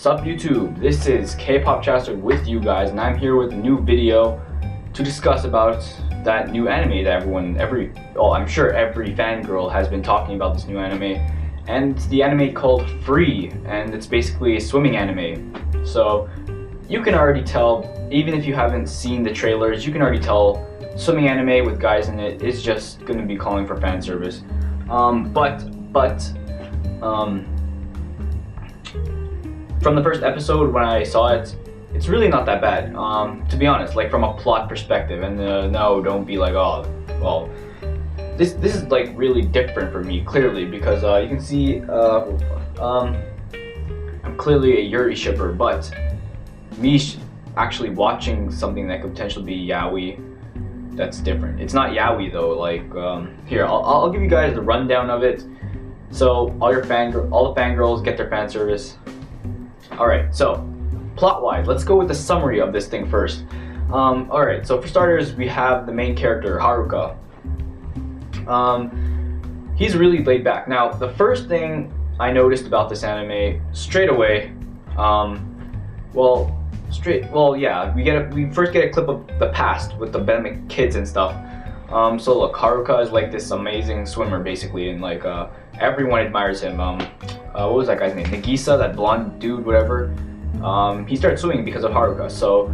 Sup YouTube, this is K-pop Chaster with you guys, and I'm here with a new video to discuss about that new anime that I'm sure every fangirl has been talking about this new anime, and it's the anime called Free, and it's basically a swimming anime. So you can already tell, even if you haven't seen the trailers, you can already tell swimming anime with guys in it is just going to be calling for fan service. From the first episode when I saw it, it's really not that bad, to be honest, like from a plot perspective. And no, don't be like, oh, well, this is like really different for me, clearly, because you can see I'm clearly a Yuri shipper, but me actually watching something that could potentially be yaoi, that's different. It's not yaoi though. Like here, I'll give you guys the rundown of it. So all the fangirls get their fan service. Alright, so plot-wise, let's go with the summary of this thing first. Alright, so for starters, we have the main character, Haruka. He's really laid back. Now, the first thing I noticed about this anime straight away, we first get a clip of the past with the pandemic kids and stuff. So look, Haruka is like this amazing swimmer basically, and like everyone admires him. What was that guy's name? Nagisa, that blonde dude, whatever. He started swimming because of Haruka. So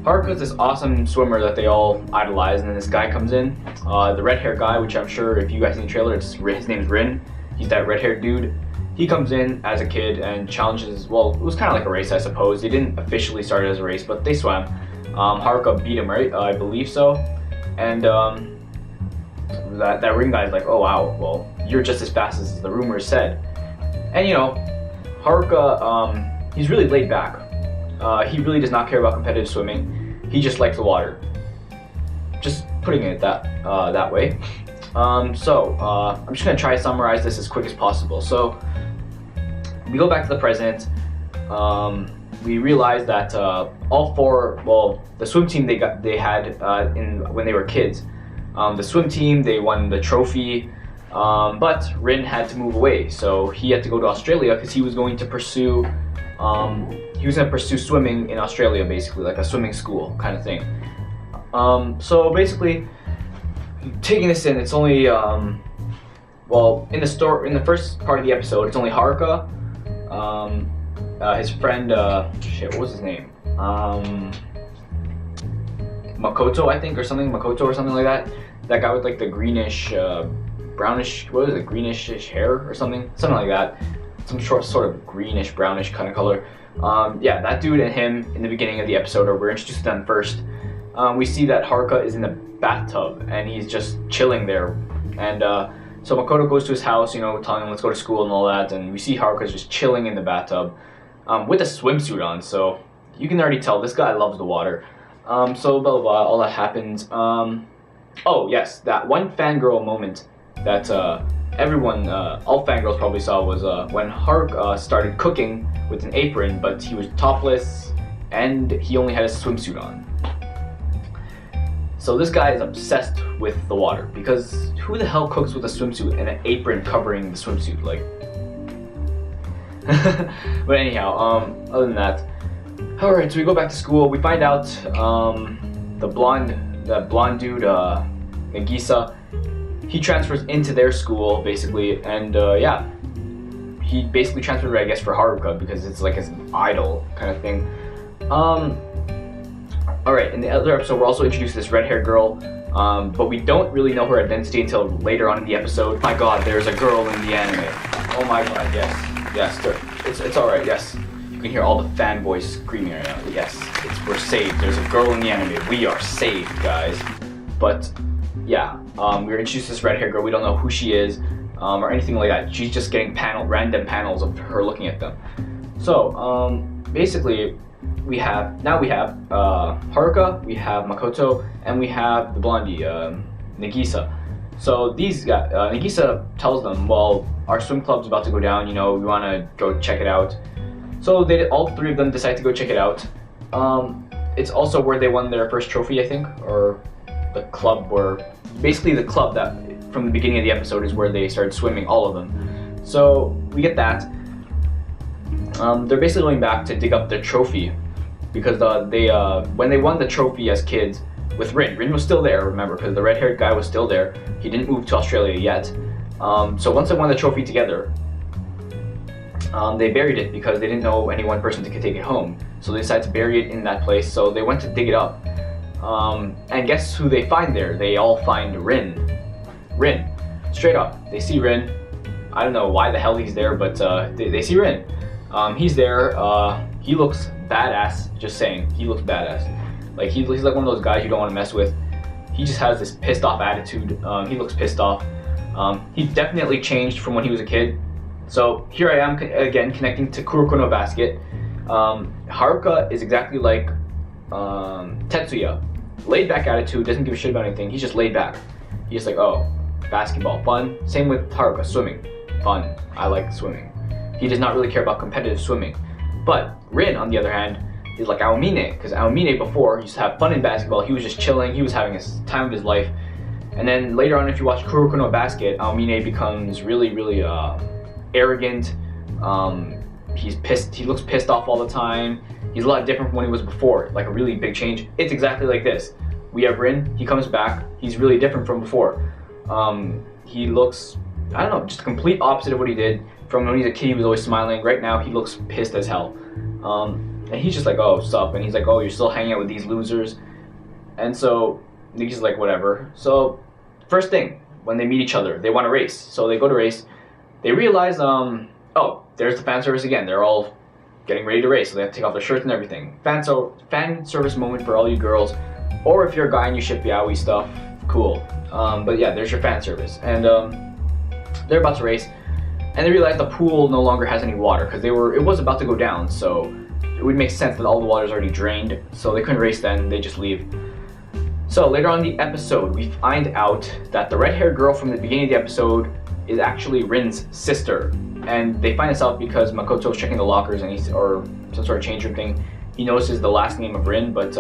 Haruka is this awesome swimmer that they all idolize, and then this guy comes in, the red-haired guy, which I'm sure if you guys seen the trailer, his name's Rin. He's that red-haired dude. He comes in as a kid and challenges. Well, it was kind of like a race, I suppose. They didn't officially start it as a race, but they swam. Haruka beat him, right? I believe so. And that ring guy's like, oh wow, well, you're just as fast as the rumors said. And you know, Haruka, he's really laid back. He really does not care about competitive swimming. He just likes the water. Just putting it that way. I'm just gonna try to summarize this as quick as possible. So we go back to the present. We realize that all four, well, the swim team they had when they were kids. The swim team, they won the trophy. But Rin had to move away, so he had to go to Australia because he was going to pursue swimming in Australia, basically like a swimming school kind of thing. So basically, taking this in, it's only in the first part of the episode, it's only Haruka, his friend, what was his name? Makoto, I think, or something like that. That guy with like the greenish, brownish, what is it, greenish hair or something like that. Some sort of greenish, brownish kind of color. Yeah, that dude and him in the beginning of the episode, or we're introduced to them first. We see that Haruka is in the bathtub and he's just chilling there. And so Makoto goes to his house, you know, telling him let's go to school and all that. And we see Haruka's just chilling in the bathtub with a swimsuit on. So you can already tell this guy loves the water. So blah blah blah, all that happens. Oh yes, that one fangirl moment that everyone, all fangirls probably saw was when Haruka started cooking with an apron, but he was topless and he only had a swimsuit on. So this guy is obsessed with the water, because who the hell cooks with a swimsuit and an apron covering the swimsuit? Like, but anyhow, other than that, all right. So we go back to school. We find out the blonde dude, Nagisa, he transfers into their school basically, and yeah, he basically transferred, I guess, for Haruka because it's like his idol kind of thing. Alright, in the other episode, we're also introduced to this red-haired girl, but we don't really know her identity until later on in the episode. My god, there's a girl in the anime. Oh my god, yes, it's alright, yes. You can hear all the fanboys screaming right now. Yes, we're saved. There's a girl in the anime. We are saved, guys. But yeah, we were introduced to this red-haired girl. We don't know who she is or anything like that. She's just getting random panels of her looking at them. So basically, we have Haruka, we have Makoto, and we have the blondie, Nagisa. So these guys, Nagisa tells them, well, our swim club's about to go down, you know, we want to go check it out. So all three of them decide to go check it out. It's also where they won their first trophy, I think, or the club basically the club that from the beginning of the episode is where they started swimming, all of them. So we get that. They're basically going back to dig up the trophy because when they won the trophy as kids with Rin was still there, remember, because the red-haired guy was still there. He didn't move to Australia yet. So once they won the trophy together, they buried it because they didn't know any one person could take it home. So they decided to bury it in that place. So they went to dig it up. And guess who they find there? They all find Rin. Straight up. They see Rin. I don't know why the hell he's there, but they see Rin. He's there. He looks badass. Just saying, he looks badass. Like he's like one of those guys you don't want to mess with. He just has this pissed off attitude. He looks pissed off. He definitely changed from when he was a kid. So here I am again connecting to Kuroko no Basket. Haruka is exactly like Tetsuya. Laid back attitude, doesn't give a shit about anything. He's just laid back. He's just like, oh, basketball, fun. Same with Haruka, swimming, fun. I like swimming. He does not really care about competitive swimming. But Rin, on the other hand, is like Aomine, because Aomine before used to have fun in basketball. He was just chilling. He was having his time of his life. And then later on, if you watch Kuroko no Basket, Aomine becomes really, really arrogant. He's pissed. He looks pissed off all the time. He's a lot different from when he was before, like a really big change. It's exactly like this. We have Rin. He comes back. He's really different from before. He looks, I don't know, just the complete opposite of what he did. From when he was a kid, he was always smiling. Right now, he looks pissed as hell. And he's just like, oh, sup? And he's like, oh, you're still hanging out with these losers. And so Nikki's like, whatever. So first thing, when they meet each other, they want to race. So they go to race. They realize, oh, there's the fan service again. They're all getting ready to race, so they have to take off their shirts and everything. Fan service moment for all you girls, or if you're a guy and you ship yaoi stuff, cool. But yeah, there's your fan service, and they're about to race, and they realize the pool no longer has any water because it was about to go down, so it would make sense that all the water is already drained, so they couldn't race then. They just leave. So later on in the episode, we find out that the red-haired girl from the beginning of the episode is actually Rin's sister. And they find this out because Makoto's checking the lockers and or some sort of change room thing. He notices the last name of Rin, but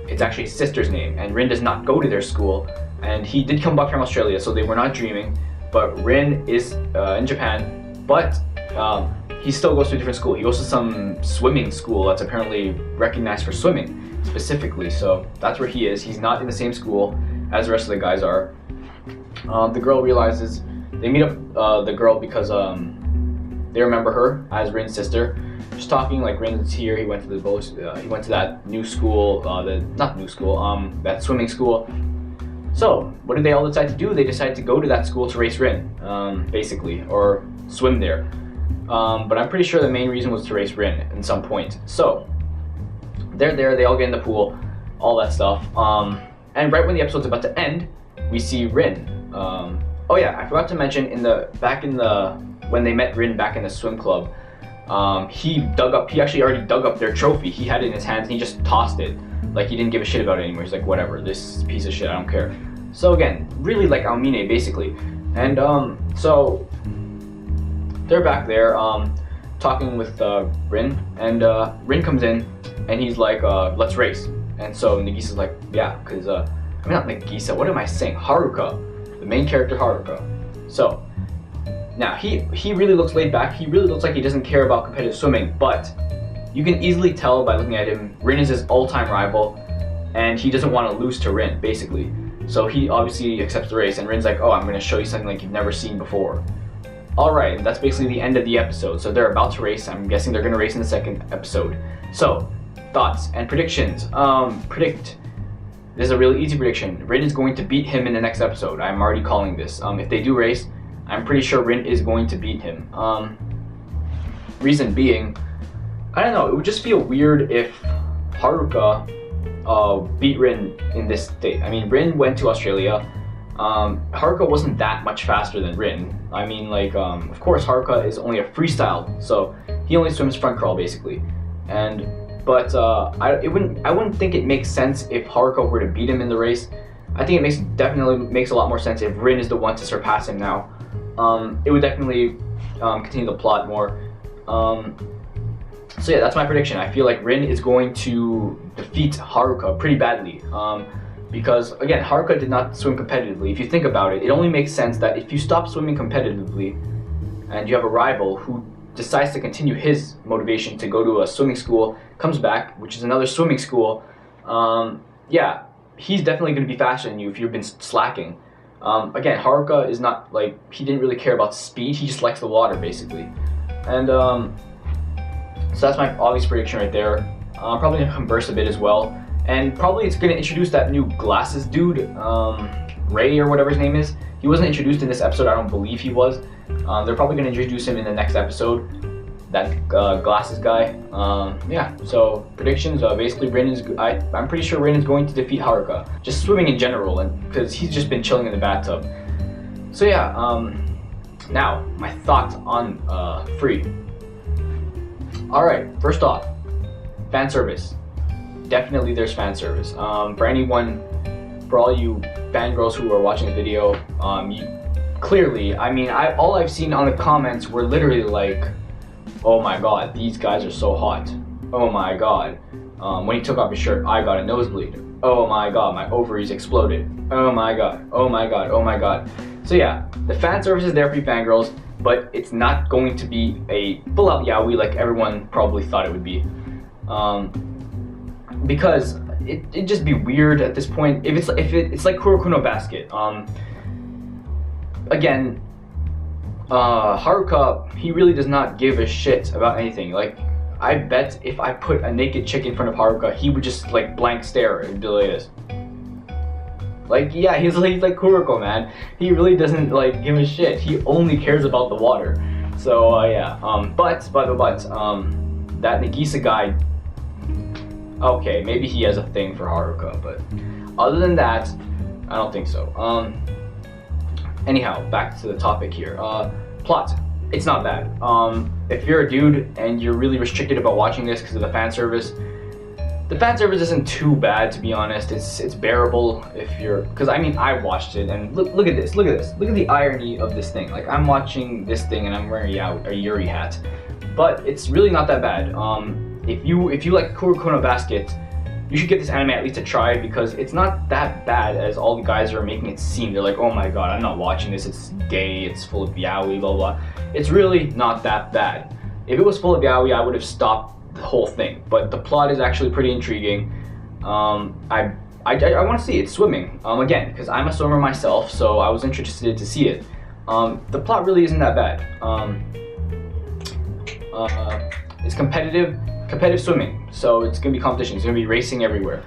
it's actually his sister's name. And Rin does not go to their school. And he did come back from Australia, so they were not dreaming. But Rin is in Japan, but he still goes to a different school. He goes to some swimming school that's apparently recognized for swimming specifically. So that's where he is. He's not in the same school as the rest of the guys are. The girl realizes, they meet up the girl because they remember her as Rin's sister. Just talking like Rin's here. He went to he went to that new school, that swimming school. So what did they all decide to do? They decided to go to that school to race Rin, basically, or swim there. But I'm pretty sure the main reason was to race Rin at some point. So they're there. They all get in the pool, all that stuff. And right when the episode's about to end, we see Rin. Oh yeah, I forgot to mention when they met Rin back in the swim club, he actually already dug up their trophy. He had it in his hands and he just tossed it. Like he didn't give a shit about it anymore. He's like, whatever, this piece of shit, I don't care. So again, really like Aomine basically. And so they're back there talking with Rin, and Rin comes in and he's like, let's race. And so Nagisa's like, yeah, because I mean, not Nagisa, what am I saying? Haruka. The main character, Haruka. So now he really looks laid back. He really looks like he doesn't care about competitive swimming, but you can easily tell by looking at him, Rin is his all-time rival, and he doesn't want to lose to Rin, basically. So he obviously accepts the race, and Rin's like, oh, I'm going to show you something like you've never seen before. Alright, and that's basically the end of the episode. So they're about to race. I'm guessing they're going to race in the second episode. So, thoughts and predictions. This is a really easy prediction. Rin is going to beat him in the next episode. I'm already calling this. If they do race, I'm pretty sure Rin is going to beat him. Reason being, I don't know, it would just feel weird if Haruka beat Rin in this state. I mean, Rin went to Australia. Haruka wasn't that much faster than Rin. I mean, like, of course, Haruka is only a freestyle, so he only swims front crawl basically. But I wouldn't think it makes sense if Haruka were to beat him in the race. I think it definitely makes a lot more sense if Rin is the one to surpass him now. It would definitely continue the plot more. So yeah, that's my prediction. I feel like Rin is going to defeat Haruka pretty badly. Because again, Haruka did not swim competitively. If you think about it, it only makes sense that if you stop swimming competitively and you have a rival who decides to continue his motivation to go to a swimming school, comes back, which is another swimming school. Yeah, he's definitely going to be faster than you if you've been slacking. Again, Haruka is not like, he didn't really care about speed, he just likes the water basically. And so that's my obvious prediction right there. Probably going to converse a bit as well. And probably it's going to introduce that new glasses dude, Ray or whatever his name is. He wasn't introduced in this episode, I don't believe he was. They're probably going to introduce him in the next episode, that glasses guy. Yeah, so predictions, basically I'm pretty sure Rin is going to defeat Haruka. Just swimming in general, and because he's just been chilling in the bathtub. So yeah, now my thoughts on Free. Alright, first off, fan service. Definitely there's fan service. For all you fangirls who are watching the video, clearly, I mean, all I've seen on the comments were literally like, oh my god, these guys are so hot. Oh my god. When he took off his shirt, I got a nosebleed. Oh my god, my ovaries exploded. Oh my god, oh my god, oh my god. So yeah, the fan service is there for you fangirls, but it's not going to be a full-out yaoi like everyone probably thought it would be. Because it'd just be weird at this point. If it's like Kuroko no Basket. Again, Haruka, he really does not give a shit about anything. Like, I bet if I put a naked chick in front of Haruka, he would just like blank stare and be like this. Like, yeah, he's like Kuroko, man. He really doesn't like give a shit. He only cares about the water. So yeah. But that Nagisa guy. Okay, maybe he has a thing for Haruka, but other than that, I don't think so. Anyhow, back to the topic here. Plot. It's not bad. If you're a dude and you're really restricted about watching this because of the fan service, the fan service isn't too bad, to be honest. It's bearable if you're, because I mean, I watched it and look at this, look at the irony of this thing. Like, I'm watching this thing and I'm wearing a yuri hat, but it's really not that bad. If you like Kuroko no Basket, you should give this anime at least a try, because it's not that bad as all the guys are making it seem. They're like, oh my god, I'm not watching this, it's gay, it's full of yaoi, blah blah. It's really not that bad. If it was full of yaoi, I would have stopped the whole thing, but the plot is actually pretty intriguing. I want to see it. Swimming, again, because I'm a swimmer myself, so I was interested to see it. The plot really isn't that bad. It's competitive swimming, so it's gonna be competition. It's gonna be racing everywhere.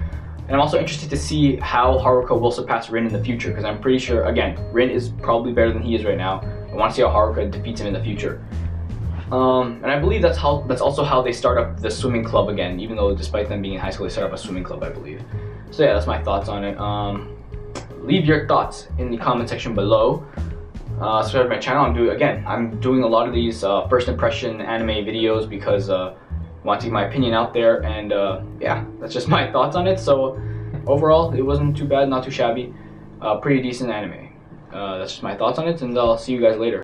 And I'm also interested to see how Haruka will surpass Rin in the future, because I'm pretty sure, again, Rin is probably better than he is right now. I want to see how Haruka defeats him in the future. And I believe that's also how they start up the swimming club again, even though despite them being in high school, they start up a swimming club, I believe. So yeah, that's my thoughts on it. Leave your thoughts in the comment section below. Subscribe to my channel. I'm doing a lot of these first impression anime videos because I want to get my opinion out there, and yeah, that's just my thoughts on it. So overall, it wasn't too bad, not too shabby, pretty decent anime. That's just my thoughts on it, and I'll see you guys later.